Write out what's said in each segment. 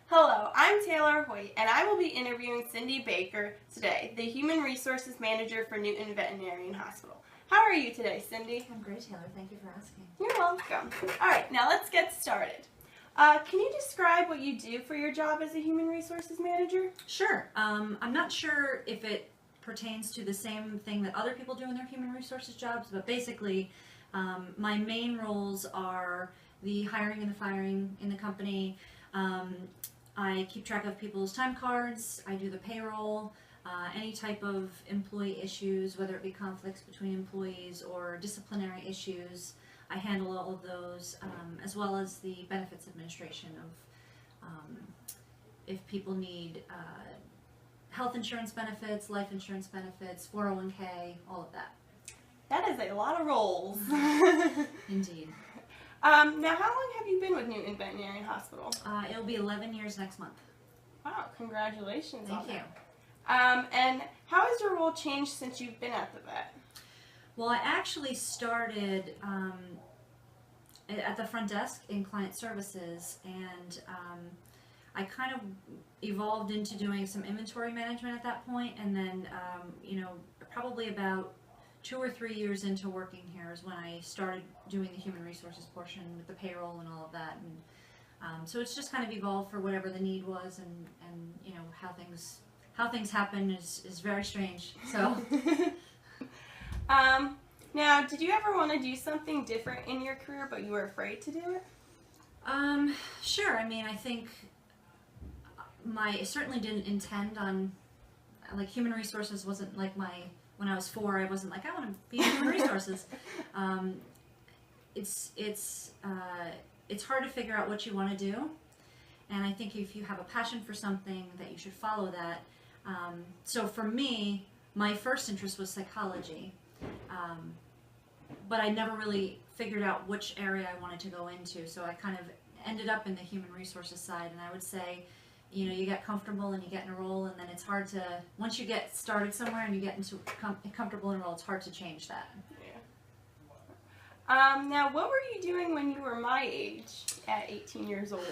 Hello, I'm Taylor Hoyt, and I will be interviewing Cindy Baker today, the Human Resources Manager for Newton Veterinary Hospital. How are you today, Cindy? I'm great, Taylor. Thank you for asking. You're welcome. All right, now let's get started. Can you describe what you do for your job as a Human Resources Manager? Sure. I'm not sure if it pertains to the same thing that other people do in their human resources jobs, but basically my main roles are the hiring and the firing in the company. I keep track of people's time cards, I do the payroll, any type of employee issues, whether it be conflicts between employees or disciplinary issues. I handle all of those, as well as the benefits administration of if people need health insurance benefits, life insurance benefits, 401k, all of that. That is a lot of roles. Indeed. Now, how long have you been with Newton Veterinary Hospital? It'll be 11 years next month. Wow, congratulations on Thank you. that. And how has your role changed since you've been at the vet? Well, I actually started at the front desk in client services, and I kind of evolved into doing some inventory management at that point, and then probably about 2 or 3 years into working here is when I started doing the human resources portion with the payroll and all of that, and so it's just kind of evolved for whatever the need was, and how things happen is very strange. So. Now, did you ever want to do something different in your career, but you were afraid to do it? Sure. I mean, I think I certainly didn't intend on, like, human resources wasn't like when I was 4, I wasn't like, I want to be in human resources. It's hard to figure out what you want to do, and I think if you have a passion for something, that you should follow that. So for me, my first interest was psychology, but I never really figured out which area I wanted to go into, so I kind of ended up in the human resources side, and I would say, you get comfortable and you get in a role, and then it's hard to, once you get started somewhere and you get into a comfortable in a role, it's hard to change that. Yeah. Now, what were you doing when you were my age at 18 years old?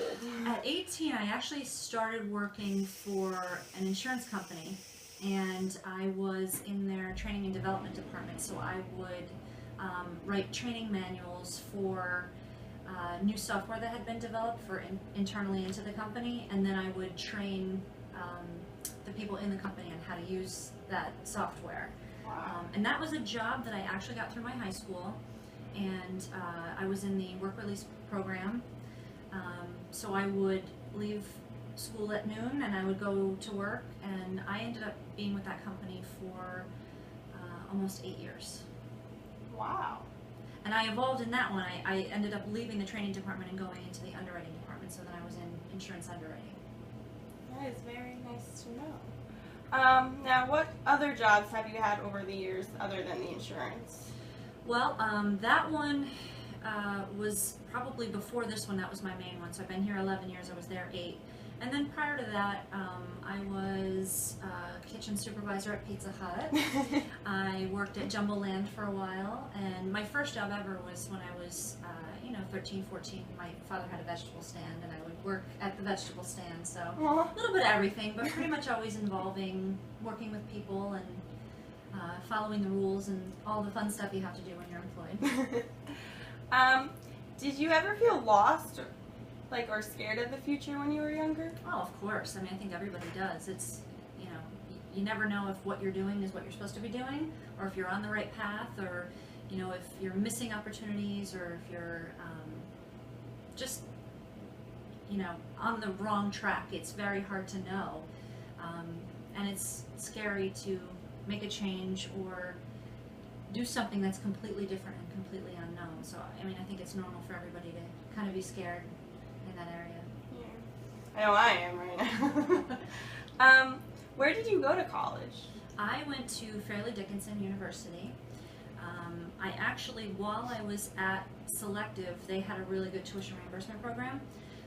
At 18, I actually started working for an insurance company, and I was in their training and development department, so I would write training manuals for new software that had been developed for internally into the company, and then I would train the people in the company on how to use that software. Wow. And that was a job that I actually got through my high school, and I was in the work release program, so I would leave school at noon and I would go to work, and I ended up being with that company for almost 8 years. Wow. And I evolved in that one. I ended up leaving the training department and going into the underwriting department, so then I was in insurance underwriting. That is very nice to know. Now, what other jobs have you had over the years other than the insurance? Well, that one was probably before this one. That was my main one. So I've been here 11 years. I was there 8. And then prior to that, I was kitchen supervisor at Pizza Hut. I worked at Jumbo Land for a while, and my first job ever was when I was 13, 14. My father had a vegetable stand, and I would work at the vegetable stand, so a little bit of everything, but pretty much always involving working with people and following the rules and all the fun stuff you have to do when you're employed. Did you ever feel lost or scared of the future when you were younger? Oh, of course. I mean, I think everybody does. It's, you never know if what you're doing is what you're supposed to be doing, or if you're on the right path, or, if you're missing opportunities, or if you're just, on the wrong track. It's very hard to know. And it's scary to make a change or do something that's completely different and completely unknown. So, I mean, I think it's normal for everybody to kind of be scared in that area. Yeah. I know I am right now. Where did you go to college? I went to Fairleigh Dickinson University. I actually, while I was at Selective, they had a really good tuition reimbursement program.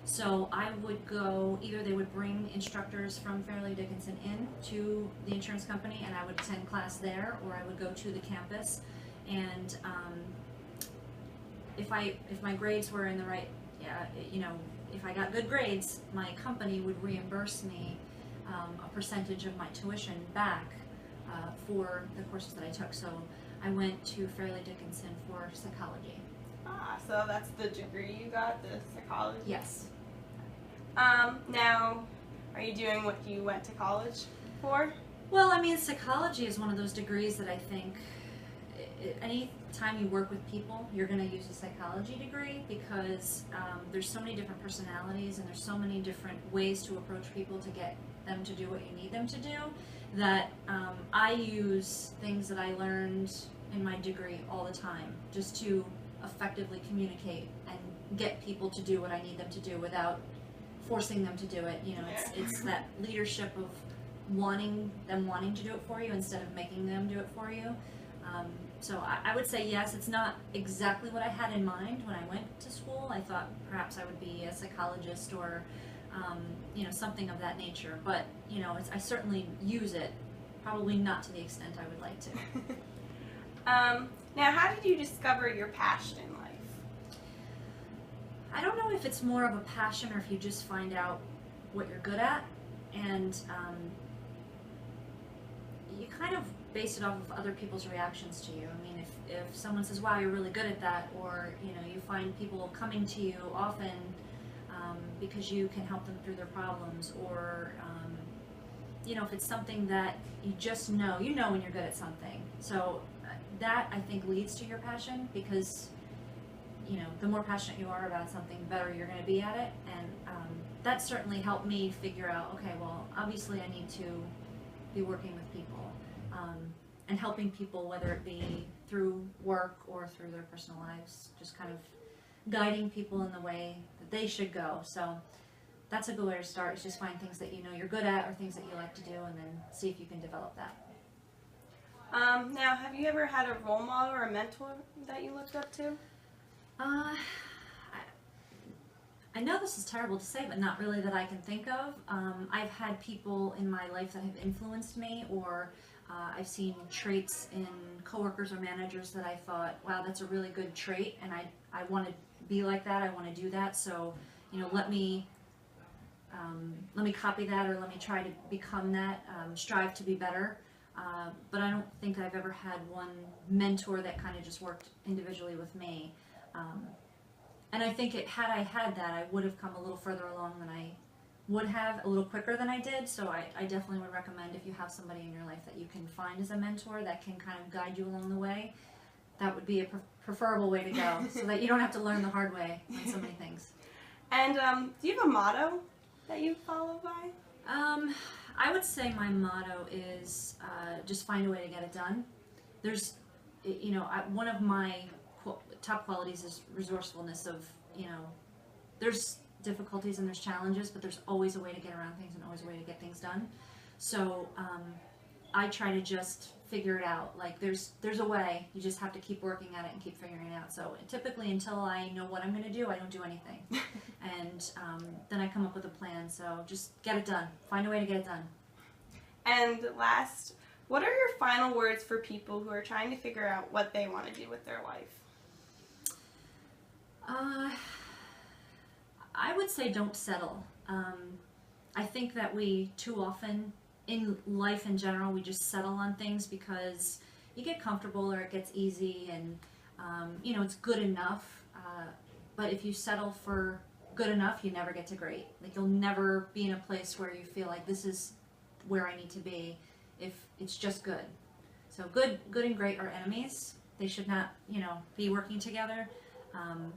So I would go, either they would bring instructors from Fairleigh Dickinson in to the insurance company, and I would attend class there, or I would go to the campus. And if my grades were in the right if I got good grades, my company would reimburse me a percentage of my tuition back for the courses that I took. So I went to Fairleigh Dickinson for psychology. Ah, so that's the degree you got, the psychology? Yes. Now, are you doing what you went to college for? Well, I mean, psychology is one of those degrees that I think any time you work with people, you're going to use a psychology degree because there's so many different personalities and there's so many different ways to approach people to get them to do what you need them to do that I use things that I learned in my degree all the time just to effectively communicate and get people to do what I need them to do without forcing them to do it. You know, it's that leadership of wanting to do it for you instead of making them do it for you. So I would say yes, it's not exactly what I had in mind when I went to school. I thought perhaps I would be a psychologist or you know, something of that nature, but you know, I certainly use it, probably not to the extent I would like to. Now, how did you discover your passion in life? I don't know if it's more of a passion or if you just find out what you're good at, and you kind of base it off of other people's reactions to you. I mean, if someone says, wow, you're really good at that, or you know, you find people coming to you often because you can help them through their problems, or you know, if it's something that you just know, you know when you're good at something. So that, I think, leads to your passion, because you know, the more passionate you are about something, the better you're going to be at it. And that certainly helped me figure out, okay, well, obviously I need to be working with people and helping people, whether it be through work or through their personal lives, just kind of guiding people in the way that they should go. So that's a good way to start, is just find things that you know you're good at or things that you like to do, and then see if you can develop that. Now, have you ever had a role model or a mentor that you looked up to? I know this is terrible to say, but not really that I can think of. I've had people in my life that have influenced me, or I've seen traits in coworkers or managers that I thought, wow, that's a really good trait, and I want to be like that, I want to do that, so you know, let me copy that, or let me try to become that, strive to be better. But I don't think I've ever had one mentor that kind of just worked individually with me. And I think had I had that, I would have come a little further along than I would have, a little quicker than I did. So I definitely would recommend, if you have somebody in your life that you can find as a mentor that can kind of guide you along the way, that would be a preferable way to go, so that you don't have to learn the hard way on so many things. And do you have a motto that you follow by? I would say my motto is just find a way to get it done. There's, you know, one of my top qualities is resourcefulness. Of, you know, there's difficulties and there's challenges, but there's always a way to get around things and always a way to get things done. So I try to just figure it out. Like there's a way. You just have to keep working at it and keep figuring it out. So typically, until I know what I'm going to do, I don't do anything. And then I come up with a plan. So just get it done. Find a way to get it done. And last, what are your final words for people who are trying to figure out what they want to do with their life? I would say don't settle. I think that we too often, in life in general, we just settle on things because you get comfortable or it gets easy, and you know, it's good enough. But if you settle for good enough, you never get to great. Like, you'll never be in a place where you feel like this is where I need to be if it's just good. So good and great are enemies. They should not, you know, be working together.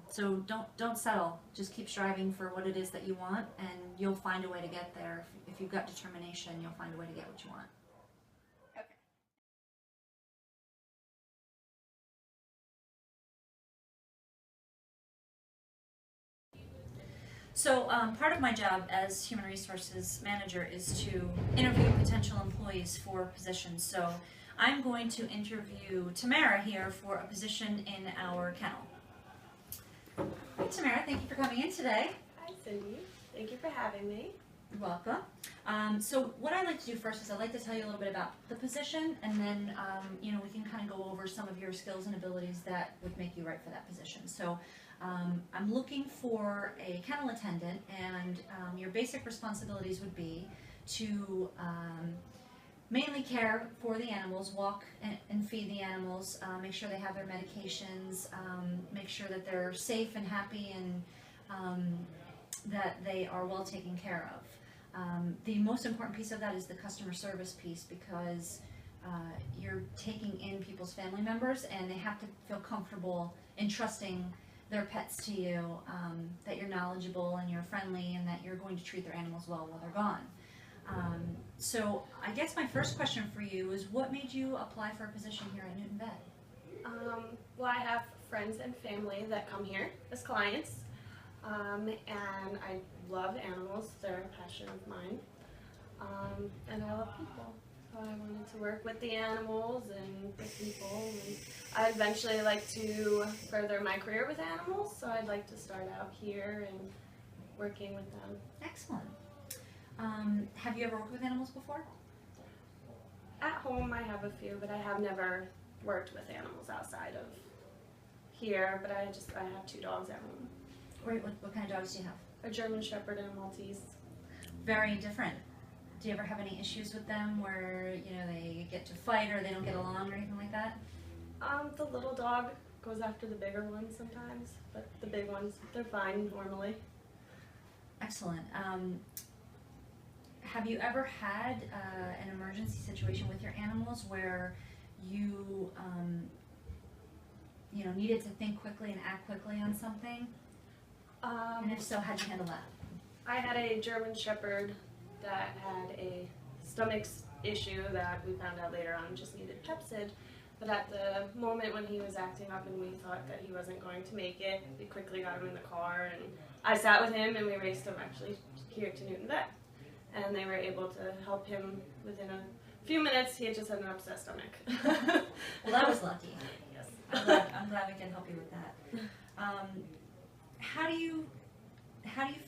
So don't settle. Just keep striving for what it is that you want, and you'll find a way to get there. If you've got determination, you'll find a way to get what you want. Okay. So part of my job as Human Resources Manager is to interview potential employees for positions. So I'm going to interview Tamara here for a position in our kennel. Hi Tamara, thank you for coming in today. Hi Cindy, thank you for having me. You're welcome. So what I'd like to do first is I'd like to tell you a little bit about the position, and then you know, we can kind of go over some of your skills and abilities that would make you right for that position. So I'm looking for a kennel attendant, and your basic responsibilities would be to mainly care for the animals, walk and feed the animals, make sure they have their medications, make sure that they're safe and happy, and that they are well taken care of. The most important piece of that is the customer service piece, because you're taking in people's family members, and they have to feel comfortable entrusting their pets to you, that you're knowledgeable and you're friendly and that you're going to treat their animals well while they're gone. So I guess my first question for you is, what made you apply for a position here at Newton Vet? Well, I have friends and family that come here as clients, and I love animals. They're a passion of mine, and I love people. So I wanted to work with the animals and with people, and I'd eventually like to further my career with animals, so I'd like to start out here and working with them. Excellent. Have you ever worked with animals before? At home I have a few, but I have never worked with animals outside of here, but I have 2 dogs at home. Great. What kind of dogs do you have? A German Shepherd and a Maltese. Very different. Do you ever have any issues with them where, they get to fight or they don't get along or anything like that? The little dog goes after the bigger ones sometimes, but the big ones, they're fine normally. Excellent. Have you ever had an emergency situation with your animals where you, needed to think quickly and act quickly on something? And if so, how'd you handle that? I had a German Shepherd that had a stomach issue that we found out later on just needed Pepsid. But at the moment when he was acting up and we thought that he wasn't going to make it, we quickly got him in the car, and I sat with him and we raced him actually here to Newton Vet. And they were able to help him within a few minutes. He had just had an upset stomach. Well, that was lucky. Yes. I'm glad we can help you with that. How do you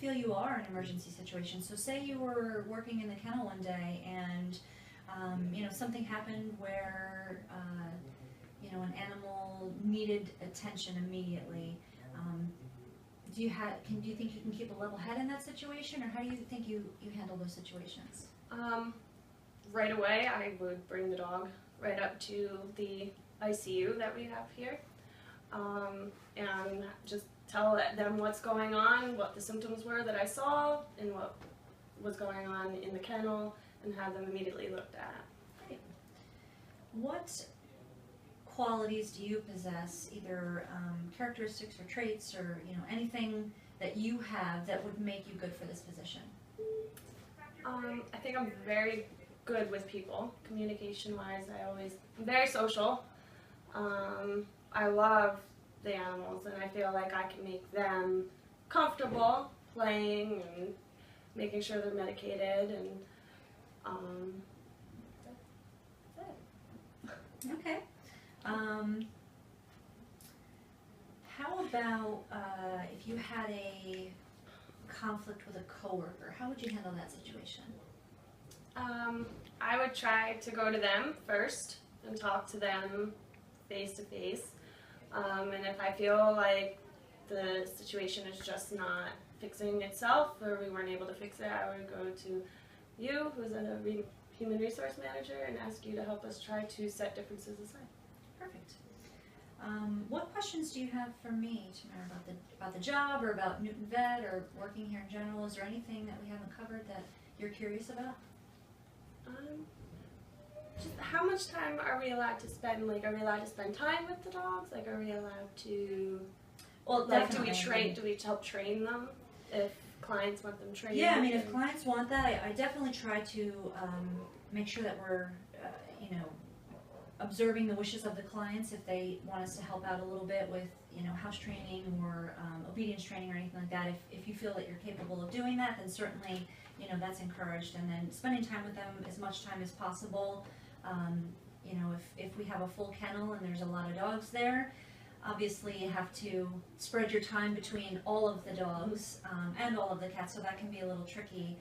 feel you are in emergency situations? So say you were working in the kennel one day and something happened where an animal needed attention immediately. Do you think you can keep a level head in that situation, or how do you think you handle those situations? Right away, I would bring the dog right up to the ICU that we have here, and just tell them what's going on, what the symptoms were that I saw, and what was going on in the kennel, and have them immediately looked at. Great. What qualities do you possess, either characteristics or traits or anything that you have that would make you good for this position? I think I'm very good with people, communication-wise. I'm very social. I love the animals, and I feel like I can make them comfortable playing and making sure they're medicated, and that's it. Okay. How about if you had a conflict with a coworker? How would you handle that situation? I would try to go to them first and talk to them face to face. And if I feel like the situation is just not fixing itself, or we weren't able to fix it, I would go to you, who's a human resource manager, and ask you to help us try to set differences aside. Perfect. What questions do you have for me, Tamara, about the job, or about Newton Vet, or working here in general? Is there anything that we haven't covered that you're curious about? Just how much time are we allowed to spend? Like, are we allowed to spend time with the dogs? Like, are we allowed to? Well, like, definitely. Do we help train them if clients want them trained? Yeah, I mean, if clients want that, I definitely try to make sure that we're, observing the wishes of the clients. If they want us to help out a little bit with, house training or obedience training or anything like that, if you feel that you're capable of doing that, then certainly, that's encouraged. And then spending time with them as much time as possible. If we have a full kennel and there's a lot of dogs there, obviously you have to spread your time between all of the dogs and all of the cats, so that can be a little tricky.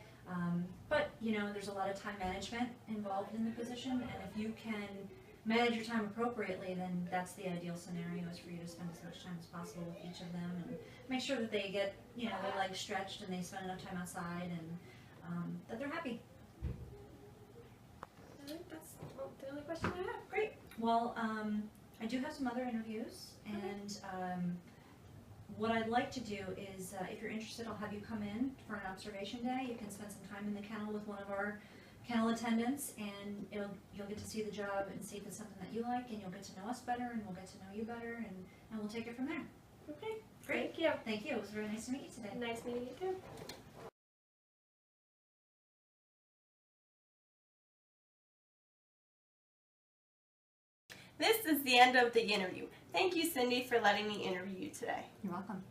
But there's a lot of time management involved in the position, and if you can manage your time appropriately, then that's the ideal scenario, is for you to spend as much time as possible with each of them and make sure that they get, you know, their legs stretched and they spend enough time outside and that they're happy. I think that's the only question I have. Great. Well, I do have some other interviews, and what I'd like to do is, if you're interested, I'll have you come in for an observation day. You can spend some time in the kennel with one of our kennel attendants, and you'll get to see the job and see if it's something that you like, and you'll get to know us better, and we'll get to know you better, and we'll take it from there. Okay. Great. Thank you. Thank you. It was very nice to meet you today. Nice meeting you too. This is the end of the interview. Thank you, Cindy, for letting me interview you today. You're welcome.